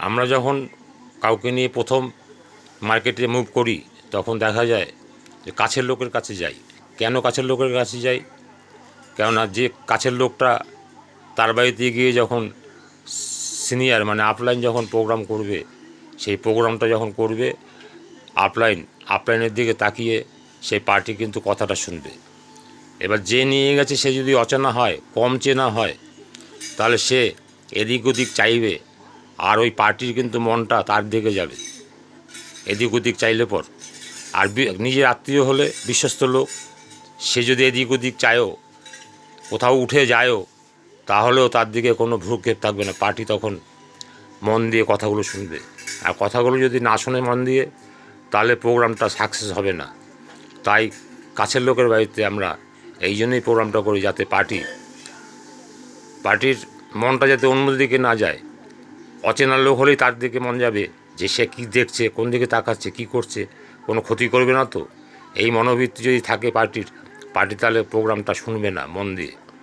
আমরা যখন কাউকে নিয়ে প্রথম মার্কেটে মুভ করি তখন দেখা যায় যে কাছের লোকের কাছে যাই। কেন কাছের লোকের কাছে যাই? কেননা যে কাছের লোকটা তার বাড়িতে গিয়ে যখন সিনিয়র মানে আপলাইন যখন প্রোগ্রাম করবে, সেই প্রোগ্রামটা যখন করবে আপলাইনের দিকে তাকিয়ে সেই পার্টি কিন্তু কথাটা শুনবে। এবার যে নিয়ে গেছে সে যদি অচেনা হয়, কম চেনা হয়, তাহলে সে এদিক ওদিক চাইবে, আর ওই পার্টির কিন্তু মনটা তার দিকে যাবে এদিক ওদিক চাইলে পর। আর নিজের আত্মীয় হলে বিশ্বস্ত লোক, সে যদি এদিক ওদিক চায়ও, কোথাও উঠে যায়ও, তাহলেও তার দিকে কোনো ভ্রুক্ষেপ থাকবে না। পার্টি তখন মন দিয়ে কথাগুলো শুনবে। আর কথাগুলো যদি না শোনে মন দিয়ে, তাহলে প্রোগ্রামটা সাকসেস হবে না। তাই কাছের লোকের বাড়িতে আমরা এই জন্যই প্রোগ্রামটা করি, যাতে পার্টির মনটা যাতে অন্য দিকে না যায়। অচেনা লোক হলেই তার দিকে মন যাবে, যে সে কী দেখছে, কোন দিকে তাকাচ্ছে, কী করছে, কোনো ক্ষতি করবে না তো। এই মনোবৃত্তি যদি থাকে পার্টি তাহলে প্রোগ্রামটা শুনবে না মন দিয়ে।